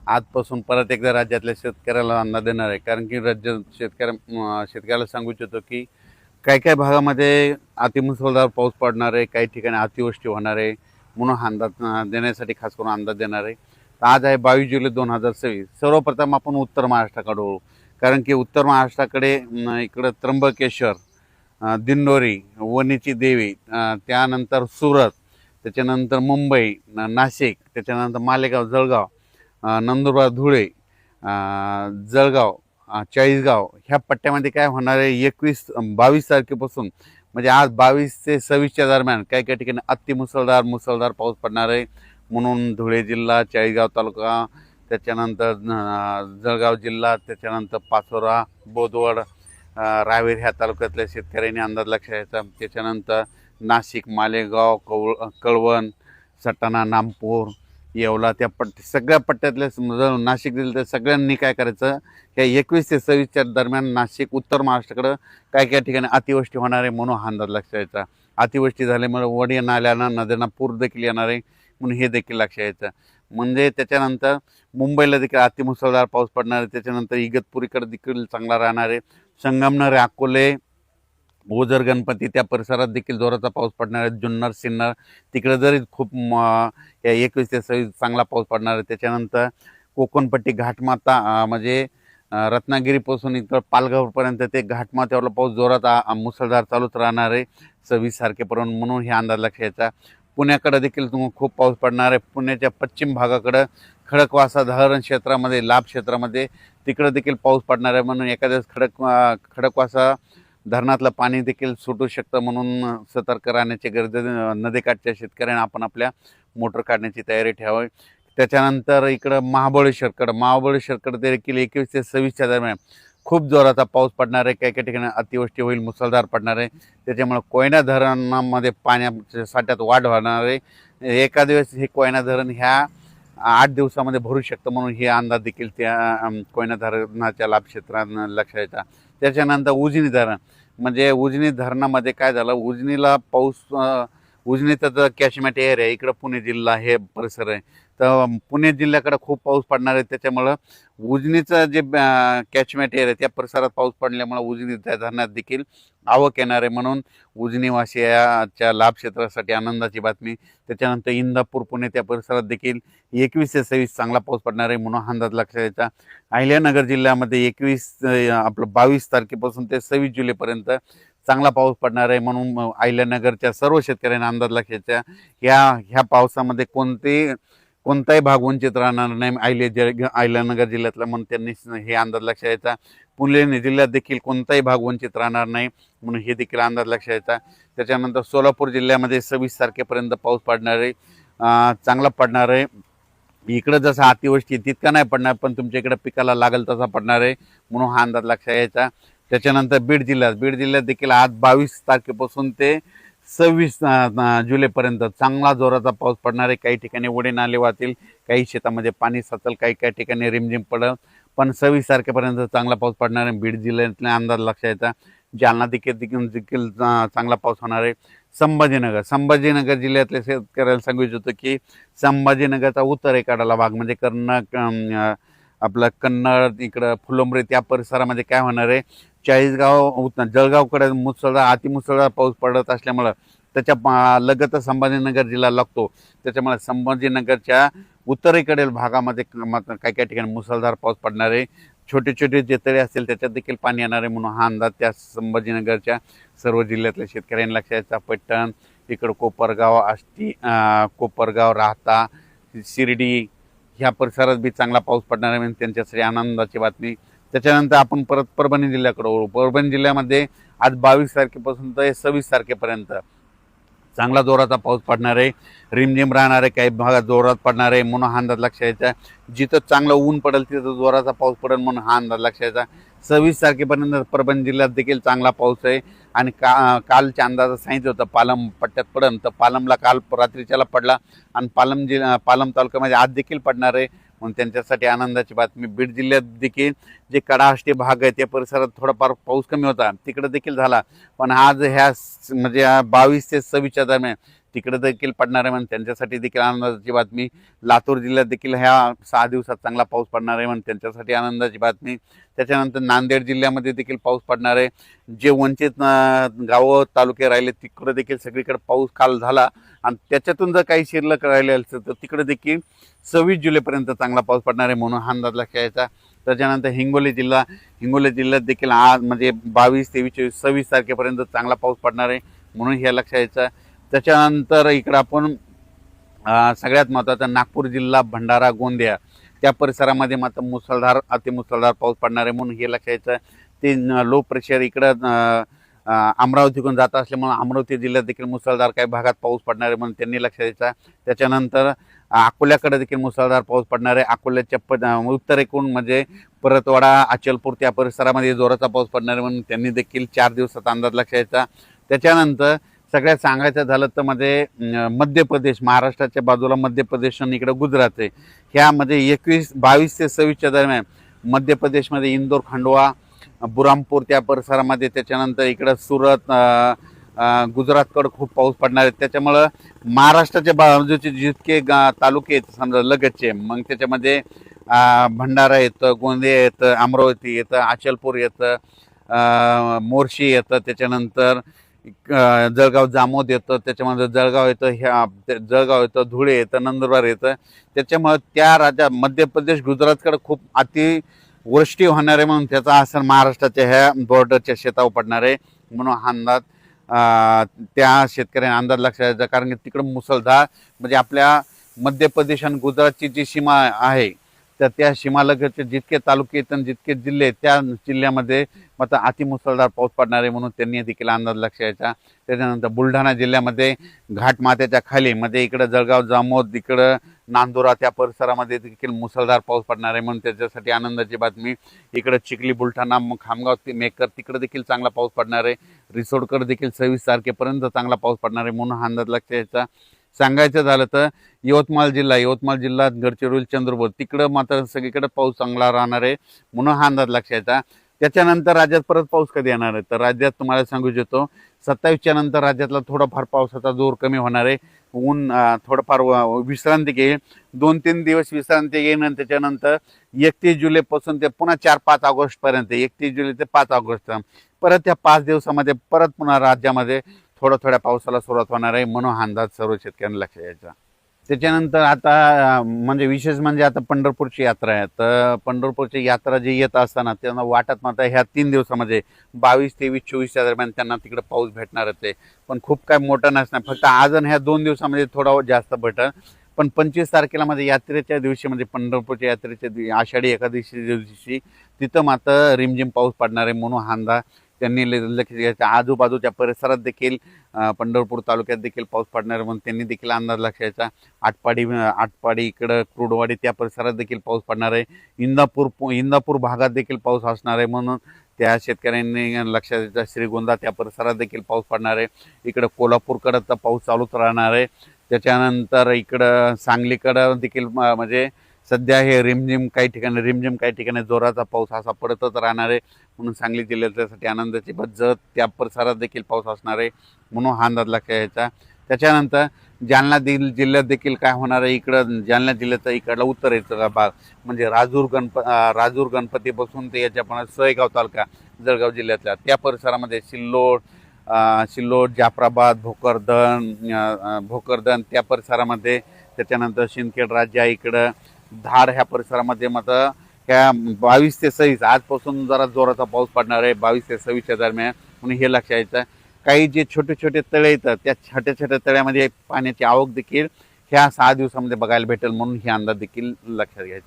आजपासून परत एकदा राज्यातल्या शेतकऱ्याला अंदाज देणार आहे। कारण की राज्य शेतकऱ्याला सांगू इच्छितो की काही काही भागामध्ये अतिमुसळधार पाऊस पडणार आहे, काही ठिकाणी अतिवृष्टी होणार आहे, म्हणून अंदाज देण्यासाठी खास करून अंदाज देणार आहे। तर आज आहे 22 जुलै 2026। सर्वप्रथम आपण उत्तर महाराष्ट्राकडे वळू, कारण की उत्तर महाराष्ट्राकडे इकडं त्र्यंबकेश्वर, दिंडोरी, वणीची देवी, त्यानंतर सुरत, त्याच्यानंतर मुंबई, नाशिक, त्याच्यानंतर मालेगाव, जळगाव, नंदुरबार, धुळे, जळगाव, चाळीसगाव ह्या पट्ट्यामध्ये काय होणार आहे 22 तारखेपासून, म्हणजे आज 22 ते 26च्या दरम्यान काही काही ठिकाणी मुसळधार पाऊस पडणार आहे। म्हणून धुळे जिल्हा, चाळीसगाव तालुका, त्याच्यानंतर जळगाव जिल्हा, त्याच्यानंतर पाचोरा, बोदवड, रावेर ह्या तालुक्यातल्या शेतकऱ्यांनी अंदाज लक्षात घ्यायचा। त्याच्यानंतर नाशिक, मालेगाव, कळवण, सटाणा, नामपूर, येवला त्या सगळ्या पट्ट्यातल्या नाशिक जिल्ह्यात सगळ्यांनी काय करायचं, या 21 ते 26च्या दरम्यान नाशिक उत्तर महाराष्ट्राकडं काही ठिकाणी अतिवृष्टी होणार आहे, म्हणून हा अंदाज लक्षात घ्यायचा। अतिवृष्टी झाल्यामुळे वडी नाल्यांना, नद्यांना पूर देखील येणार आहे, म्हणून हे देखील लक्षात घ्यायचं। म्हणजे त्याच्यानंतर मुंबईला देखील अतिमुसळधार पाऊस पडणार आहे। त्याच्यानंतर इगतपुरीकडे देखील चांगला राहणार आहे। संगमनेर, अकोले, ओझर, गणपती त्या परिसरात देखील जोराचा पाऊस पडणार आहे। जुन्नर, सिन्नर तिकडे जरी खूप या 21 ते 26 चांगला पाऊस पडणार आहे। त्याच्यानंतर कोकणपट्टी, घाटमाता, म्हणजे रत्नागिरीपासून इथं पालघरपर्यंत ते घाटमाथ्यावरला पाऊस जोरात मुसळधार चालूच राहणार आहे 26 तारखेपर्यंत, म्हणून हे अंदाज लक्षात घ्यायचा। पुण्याकडे देखील खूप पाऊस पडणार आहे। पुण्याच्या पश्चिम भागाकडं खडकवासला धरण क्षेत्रामध्ये, लाभ क्षेत्रामध्ये तिकडे देखील पाऊस पडणार आहे, म्हणून एखाद्या खडकवासला धरणातलं पाणी देखील सुटू शकतं, म्हणून सतर्क राहण्याची गरज आहे। नदीकाठच्या शेतकऱ्यांना आपण आपल्या मोटर काढण्याची तयारी ठेवावी। त्याच्यानंतर इकडं महाबळेश्वरकडे देखील 21 ते 26च्या दरम्यान खूप जोराचा पाऊस पडणार आहे। काही काही ठिकाणी अतिवृष्टी होईल, मुसळधार पडणार आहे। त्याच्यामुळे कोयना धरणामध्ये पाण्याच्या साठ्यात वाढ होणार आहे। एका दिवस हे कोयना धरण ह्या 8 दिवसामध्ये भरू शकतं, म्हणून हे अंदाज देखील त्या कोयना धरणाच्या लाभ क्षेत्रात लक्षात घ्यायचा। त्याच्यानंतर उजनी धरण, म्हणजे उजनी धरणामध्ये काय झालं, उजनीला पाऊस, उजनीचा जो कॅचमेंट एरिया आहे, इकडं पुणे जिल्हा हे परिसर आहे, तर पुणे जिल्ह्याकडे खूप पाऊस पडणार आहे। त्याच्यामुळं उजनीचं जे कॅचमेंट एरिया त्या परिसरात पाऊस पडल्यामुळे उजनी धरणात देखील आवक येणार आहे, म्हणून उजनीवासियाच्या लाभ क्षेत्रासाठी आनंदाची बातमी। त्याच्यानंतर इंदापूर, पुणे त्या परिसरात देखील 21 ते 26 चांगला पाऊस पडणार आहे, म्हणून अंदाज लक्षात घ्यायचा। अहिल्यानगर जिल्ह्यामध्ये 22 तारखेपासून ते 26 जुलैपर्यंत चांगला पाऊस पडणार आहे, म्हणून अहिल्यानगरच्या सर्व शेतकऱ्यांना अंदाज लक्षात घ्यायचा। ह्या पावसामध्ये कोणताही भाग वंचित राहणार नाही अहिल्यानगर जिल्ह्यातला, म्हणून त्यांनी हे अंदाज लक्षात घ्यायचा। पुणे जिल्ह्यात देखील कोणताही भाग वंचित राहणार नाही, म्हणून हे देखील अंदाज लक्षात घ्यायचा। त्याच्यानंतर सोलापूर जिल्ह्यामध्ये 26 तारखेपर्यंत पाऊस पडणार आहे, चांगला पडणार आहे। इकडं जसं अतिवृष्टी तितका नाही पडणार, पण तुमच्या इकडे पिकाला लागेल तसा पडणार आहे, म्हणून हा अंदाज लक्षात घ्यायचा। त्याच्यानंतर बीड जिल्ह्यात देखील आज 22 तारखेपासून ते 26 जुलैपर्यंत चांगला जोराचा पाऊस पडणार आहे। काही ठिकाणी ओढे नाले वाहतील, काही शेतामध्ये पाणी साचेल, काही ठिकाणी रिमझिम पडेल, पण 26 तारखेपर्यंत चांगला पाऊस पडणार आहे। बीड जिल्ह्यातला अंदाज लक्षात घ्यायचा। जालना देखील चांगला पाऊस होणार आहे। संभाजीनगर जिल्ह्यातल्या शेतकऱ्याला सांगू इच्छितो की संभाजीनगरचा उत्तरेकडला भाग, म्हणजे कन्नड, इकडं फुलंब्री त्या परिसरामध्ये काय होणार आहे, जळगावकडे अतिमुसळधार पाऊस पडत असल्यामुळं त्याच्या लगतच संभाजीनगर जिल्हा लागतो, त्याच्यामुळे संभाजीनगरच्या उत्तरेकडील भागामध्ये काही ठिकाणी मुसळधार पाऊस पडणार आहे। छोटे छोटे जे तळे असतील त्याच्यात देखील पाणी येणार आहे, म्हणून हा अंदाज त्या संभाजीनगरच्या सर्व जिल्ह्यातल्या शेतकऱ्यांनी लक्षात घ्यायचा। पैठण, इकडं कोपरगाव, राहता, शिर्डी ह्या परिसरात बी चांगला पाऊस पडणार आहे, म्हणजे त्यांच्यासाठी आनंदाची बातमी। त्याच्यानंतर आपण परत परभणी जिल्ह्याकडे वळू। परभणी जिल्ह्यामध्ये आज 22 तारखेपासून ते 26 तारखेपर्यंत चांगला जोराचा पाऊस पडणार आहे, रिमझिम राहणार आहे, काही भागात जोरात पडणार आहे, म्हणून हा अंदाज लक्षात घ्यायचा। जिथं चांगलं ऊन पडेल तिथं जोराचा पाऊस पडेल, म्हणून हा अंदाज लक्षात घ्यायचा। 26 तारखेपर्यंत परभणी जिल्ह्यात देखील चांगला पाऊस आहे, आणि कालच्या अंदाजात सांगितलं होतं पालम पट्ट्यात पडेल, तर पालमला काल रात्रीच्याला पडला, आणि पालम तालुक्यामध्ये आज देखील पडणार आहे, म्हणून त्यांच्यासाठी आनंदाची बातमी। बीड जिल्ह्यात देखील जे कडाष्टी भाग आहे त्या परिसरात थोडाफार पाऊस कमी होता, तिकडे देखील झाला, पण आज म्हणजे 22 ते 26च्या दरम्यान तिकडे देखील पडणार आहे म्हणून त्यांच्यासाठी देखील आनंदाची बातमी. लातूर जिल्ह्यात देखील ह्या 6 दिवसात चांगला पाऊस पडणार आहे म्हणून त्यांच्यासाठी आनंदाची बातमी. त्याच्यानंतर नांदेड जिल्ह्यामध्ये देखील पाऊस पडणार आहे. जे वंचित गावं तालुके राहिले तिकडे देखील सगळीकडे पाऊस काल झाला आणि त्याच्यातून जर काही शिल्लक राहिले असेल तर तिकडे देखील 26 जुलैपर्यंत चांगला पाऊस पडणार आहे म्हणून हा अंदाज लक्षात घ्यायचा. त्याच्यानंतर हिंगोली जिल्ह्यात देखील आज म्हणजे 22, 23, 24, 26 तारखेपर्यंत चांगला पाऊस पडणार आहे म्हणून हे लक्षात घ्यायचं. त्याच्यानंतर इकडं आपण सगळ्यात महत्त्वाचं नागपूर जिल्हा, भंडारा, गोंदिया त्या परिसरामध्ये मात्र मुसळधार अतिमुसळधार पाऊस पडणार आहे म्हणून हे लक्षात घ्यायचं. ते लो प्रेशर इकडं अमरावतीकडून जात असल्यामुळे अमरावती जिल्ह्यात देखील मुसळधार काही भागात पाऊस पडणार आहे म्हणून त्यांनी लक्षात द्यायचा. त्याच्यानंतर अकोल्याकडे देखील मुसळधार पाऊस पडणार आहे. अकोल्याच्या उत्तरेकडून म्हणजे परतवाडा, अचलपूर त्या परिसरामध्ये जोराचा पाऊस पडणार आहे म्हणून त्यांनी देखील 4 दिवसाचा अंदाज लक्षात द्यायचा. त्याच्यानंतर सगळ्यात सांगायचं झालं तर मध्ये मध्य प्रदेश, महाराष्ट्राच्या बाजूला मध्य प्रदेश आणि इकडं गुजरात आहे. ह्यामध्ये 22 ते 26च्या दरम्यान मध्य प्रदेशमध्ये इंदोर, खंडवा, बुरामपूर त्या परिसरामध्ये, त्याच्यानंतर इकडं सुरत, गुजरातकडं खूप पाऊस पडणार आहे. त्याच्यामुळं महाराष्ट्राच्या बाजूचे जितके तालुके आहेत समजा लगतचे, मग त्याच्यामध्ये भंडारा येतं, गोंदिया येतं, अमरावती येतं, अचलपूर येतं, मोर्शी येतं, त्याच्यानंतर जळगाव जामोद येतं, त्याच्यामध्ये जळगाव येतं, जळगाव येतं, धुळे येतं, नंदुरबार येतं. त्याच्यामुळे त्या राज्यात मध्य प्रदेश, गुजरातकडे खूप अतिवृष्टी होणार आहे म्हणून त्याचा असर महाराष्ट्राच्या ह्या बॉर्डरच्या शेतावर पडणार आहे म्हणून हा अंदाज त्या शेतकऱ्यांना अंदाज लक्षात द्यायचा. कारण की तिकडं मुसळधार म्हणजे आपल्या मध्य प्रदेश आणि गुजरातची जी सीमा आहे तर त्या सीमालगतचे जितके तालुके आहेत आणि जितके जिल्हे आहेत त्या जिल्ह्यामध्ये मात्र अतिमुसळधार पाऊस पडणार आहे म्हणून त्यांनी देखील अंदाज लक्षात द्यायचा. त्याच्यानंतर बुलढाणा जिल्ह्यामध्ये घाटमाथ्याच्या खाली म्हणजे इकडं जळगाव, जामोद, इकडं नांदुरा त्या परिसरामध्ये देखील मुसळधार पाऊस पडणार आहे म्हणून त्याच्यासाठी आनंदाची बातमी. इकडं चिखली, बुलढाणा, खामगाव, मेकर तिकडे देखील चांगला पाऊस पडणार आहे. रिसोडकडे देखील 26 तारखेपर्यंत चांगला पाऊस पडणार आहे म्हणून हा अंदाज लक्षात द्यायचा. सांगायचं झालं तर यवतमाळ जिल्हा, गडचिरोली, चंद्रपूर तिकडं मात्र सगळीकडे पाऊस चांगला राहणार आहे म्हणून हा अंदाज लक्षात द्यायचा. त्याच्यानंतर राज्यात परत पाऊस कधी येणार आहे तर राज्यात तुम्हाला सांगू इच्छितो 27च्या नंतर राज्यातला थोडाफार पावसाचा जोर कमी होणार आहे. ऊन थोडंफार विश्रांती घेईल, 2-3 दिवस विश्रांती घेईन आणि त्याच्यानंतर 31 जुलैपासून ते पुन्हा 4-5 ऑगस्टपर्यंत, 31 जुलै ते 5 ऑगस्ट परत त्या 5 दिवसामध्ये परत पुन्हा राज्यामध्ये थोड्या पावसाला सुरुवात होणार आहे म्हणून हा अंदाज सर्व शेतकऱ्यांना लक्षात यायचा. त्याच्यानंतर आता म्हणजे विशेष म्हणजे आता पंढरपूरची यात्रा आहे. तर पंढरपूरची यात्रा जी येत असताना त्यांना वाटत मात्र ह्या 3 दिवसामध्ये 22, 23, 24च्या दरम्यान त्यांना तिकडे पाऊस भेटणारच आहे. पण खूप काय मोठा नसणार, फक्त आज आणि ह्या 2 दिवसामध्ये थोडा जास्त भेटेल. पण 25 तारखेला मध्ये यात्रेच्या दिवशी म्हणजे पंढरपूरच्या यात्रेच्या आषाढी एकादशी दिवशी तिथं मात्र रिमझिम पाऊस पडणार आहे म्हणून हा अंदाज त्यांनी लक्ष द्यायचं. आजूबाजूच्या परिसरात देखील पंढरपूर तालुक्यात देखील पाऊस पडणार म्हणून त्यांनी देखील अंदाज लक्ष द्यायचा. आटपाडी इकडं क्रूडवाडी त्या परिसरात देखील पाऊस पडणार आहे. इंदापूर भागात देखील पाऊस असणार आहे म्हणून त्या शेतकऱ्यांनी लक्षात द्यायचं. श्रीगोंदा त्या परिसरात देखील पाऊस पडणार आहे. इकडं कोल्हापूरकडं तर पाऊस चालूच राहणार आहे. त्याच्यानंतर इकडं सांगलीकडं देखील म्हणजे सध्या हे रिमझिम काही ठिकाणी जोराचा पाऊस असा पडतच राहणार आहे म्हणून सांगली जिल्ह्यासाठी आनंदाची जत त्या परिसरात देखील पाऊस असणार आहे म्हणून हा अंदाज लक्षात यायचा. त्याच्यानंतर जालना जिल्ह्यात देखील काय होणार आहे, इकडं जालना जिल्ह्याचा इकडला उत्तरेचा भाग म्हणजे राजूर गणपतीपासून ते याच्या सोयगाव तालुका जळगाव जिल्ह्यातल्या त्या परिसरामध्ये सिल्लोड, जाफराबाद, भोकरदन त्या परिसरामध्ये, त्याच्यानंतर सिंदखेड राज्य इकडं धाड ह्या परिसरामध्ये मात्र ह्या 22 ते 26 आजपासून जरा जोराचा पाऊस पडणार आहे 22 ते 26च्या दरम्यान म्हणून हे लक्षात यायचं. काही जे छोटे तळे येतात त्या छोट्या तळ्यामध्ये पाण्याची आवक देखील ह्या 6 दिवसामध्ये बघायला भेटेल म्हणून हे अंदाज देखील लक्षात घ्यायचा.